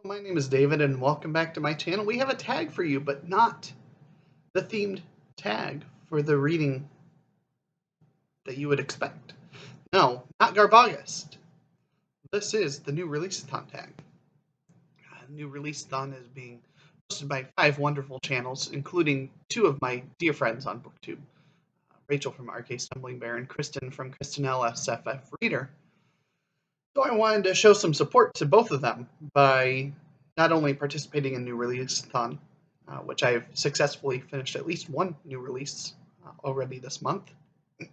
My name is David, and welcome back to my channel. We have a tag for you, but not the themed tag for the reading that you would expect. No, not Garbogust. This is the new Releaseathon tag. New Releaseathon is being hosted by 5 wonderful channels, including 2 of my dear friends on BookTube. Rachel from RK Stumbling Bear and Kristen from Kristinelle SFF Reader. So I wanted to show some support to both of them by not only participating in New Releaseathon, which I've successfully finished at least one new release already this month,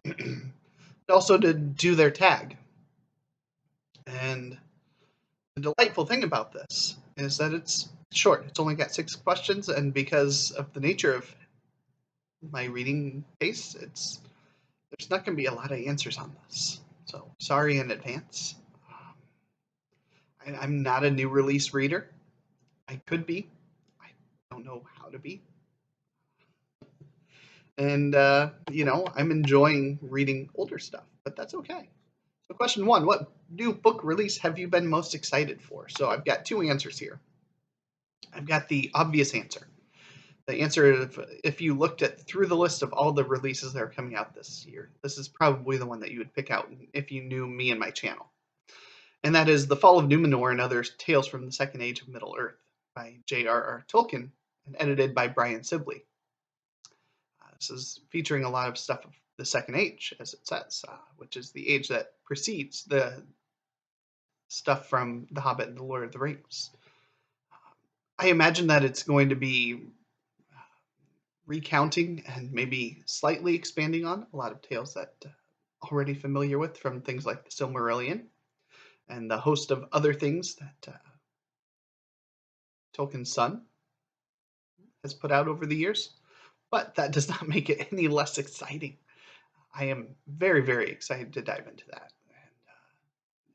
but also to do their tag. And the delightful thing about this is that it's short. It's only got 6 questions, and because of the nature of my reading pace, there's not going to be a lot of answers on this. So sorry in advance. I'm not a new release reader. I could be. I don't know how to be. And, I'm enjoying reading older stuff, but that's okay. So question 1, what new book release have you been most excited for? So I've got 2 answers here. I've got the obvious answer. The answer, if you looked through the list of all the releases that are coming out this year, this is probably the one that you would pick out if you knew me and my channel. And that is The Fall of Numenor and Other Tales from the Second Age of Middle-earth by J.R.R. Tolkien and edited by Brian Sibley. This is featuring a lot of stuff of the Second Age, as it says, which is the age that precedes the stuff from The Hobbit and The Lord of the Rings. I imagine that it's going to be recounting and maybe slightly expanding on a lot of tales that already familiar with from things like the Silmarillion and the host of other things that Tolkien's son has put out over the years. But that does not make it any less exciting. I am very, very excited to dive into that.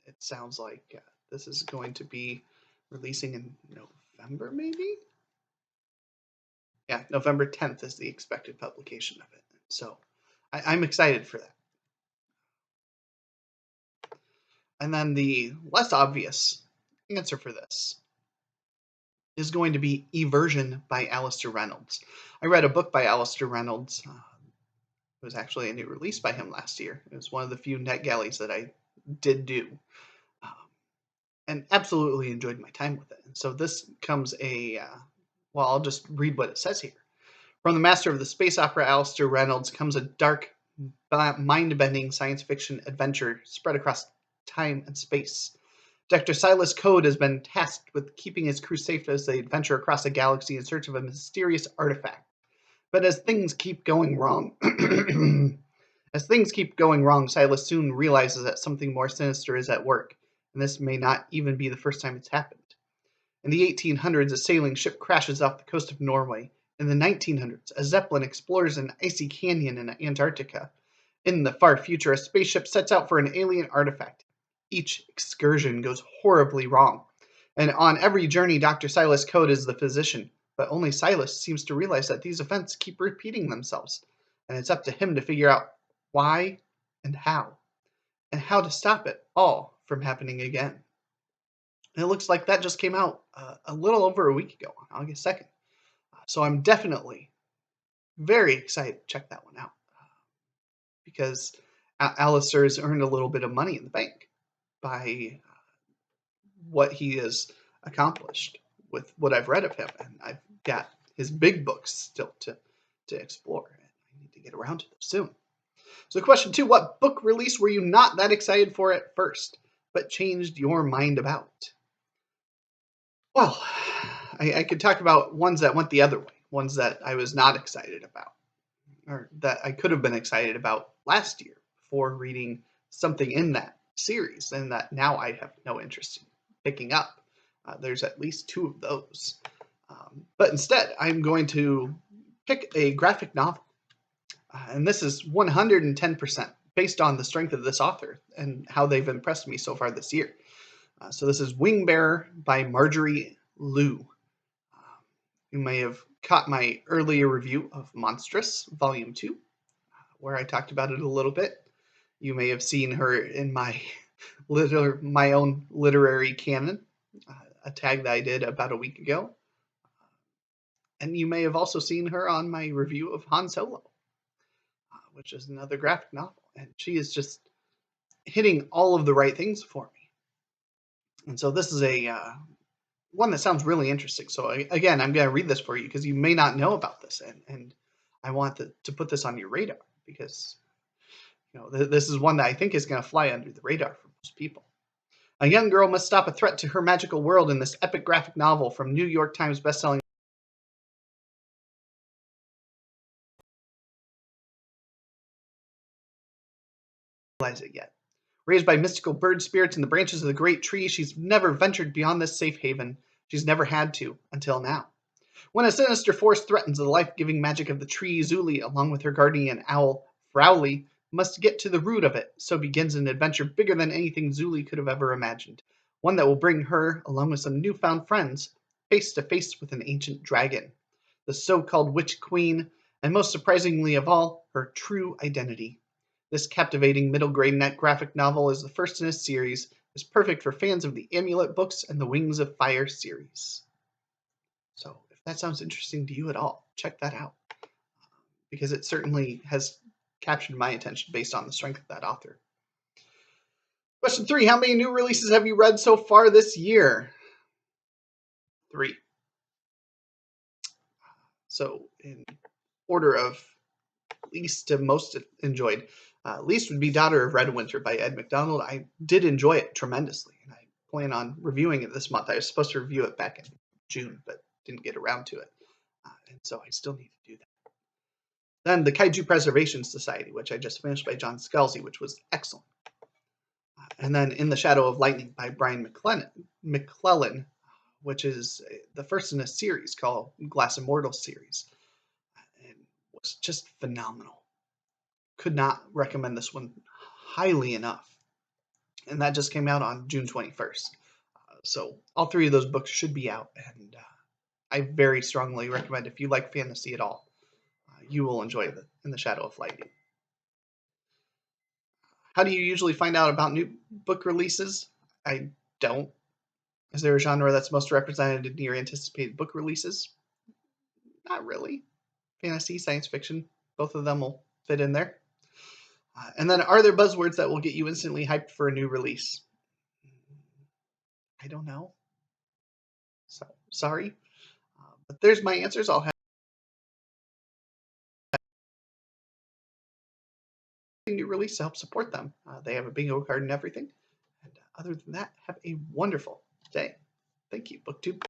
And it sounds like this is going to be releasing in November, maybe? Yeah, November 10th is the expected publication of it. So I'm excited for that. And then the less obvious answer for this is going to be Eversion by Alastair Reynolds. I read a book by Alastair Reynolds. It was actually a new release by him last year. It was one of the few NetGalleys that I did and absolutely enjoyed my time with it. And so this comes I'll just read what it says here. From the master of the space opera, Alastair Reynolds, comes a dark, mind-bending science fiction adventure spread across time and space. Dr. Silas Code has been tasked with keeping his crew safe as they adventure across a galaxy in search of a mysterious artifact. But as things keep going wrong, Silas soon realizes that something more sinister is at work, and this may not even be the first time it's happened. In the 1800s, a sailing ship crashes off the coast of Norway. In the 1900s, a Zeppelin explores an icy canyon in Antarctica. In the far future, a spaceship sets out for an alien artifact. Each excursion goes horribly wrong. And on every journey, Dr. Silas Code is the physician. But only Silas seems to realize that these events keep repeating themselves. And it's up to him to figure out why and how to stop it all from happening again. And it looks like that just came out a little over a week ago, on August 2nd. So I'm definitely very excited to check that one out because Alastair has earned a little bit of money in the bank by what he has accomplished with what I've read of him. And I've got his big books still to explore. And I need to get around to them soon. So question 2, what book release were you not that excited for at first, but changed your mind about? Well, I could talk about ones that went the other way, ones that I was not excited about, or that I could have been excited about last year before reading something in that series, and that now I have no interest in picking up. There's at least 2 of those. But instead, I'm going to pick a graphic novel. And this is 110% based on the strength of this author and how they've impressed me so far this year. So this is Wingbearer by Marjorie Liu. You may have caught my earlier review of Monstrous, Volume 2, where I talked about it a little bit. You may have seen her in my own literary canon. a tag that I did about a week ago. And you may have also seen her on my review of Han Solo, which is another graphic novel. And she is just hitting all of the right things for me. And so this is a one that sounds really interesting. So again, I'm going to read this for you because you may not know about this, and I want to put this on your radar because this is one that I think is going to fly under the radar for most people. A young girl must stop a threat to her magical world in this epic graphic novel from New York Times bestselling. It yet. Raised by mystical bird spirits in the branches of the great tree, she's never ventured beyond this safe haven. She's never had to until now. When a sinister force threatens the life-giving magic of the tree, Zuli, along with her guardian owl, Frowley, must get to the root of it. So begins an adventure bigger than anything Zuli could have ever imagined. One that will bring her, along with some newfound friends, face to face with an ancient dragon, the so-called Witch Queen, and most surprisingly of all, her true identity. This captivating middle-grade net graphic novel is the first in a series, is perfect for fans of the Amulet books and the Wings of Fire series. So if that sounds interesting to you at all, check that out, because it certainly has captured my attention based on the strength of that author. Question 3, how many new releases have you read so far this year? 3. So in order of least to most enjoyed, least would be Daughter of Red Winter by Ed McDonald. I did enjoy it tremendously, and I plan on reviewing it this month. I was supposed to review it back in June, but didn't get around to it, and so I still need to do that. Then The Kaiju Preservation Society, which I just finished by John Scalzi, which was excellent. And then In the Shadow of Lightning by Brian McClellan, which is the first in a series called Glass Immortal series, and was just phenomenal. Could not recommend this one highly enough. And that just came out on June 21st. So all 3 of those books should be out, and I very strongly recommend, if you like fantasy at all, you will enjoy In the Shadow of Lightning. How do you usually find out about new book releases? I don't. Is there a genre that's most represented in your anticipated book releases? Not really. Fantasy, science fiction, both of them will fit in there. And then, are there buzzwords that will get you instantly hyped for a new release? I don't know. So, sorry. But there's my answers. I'll have a new release to help support them. They have a bingo card and everything. And other than that, have a wonderful day. Thank you, BookTube.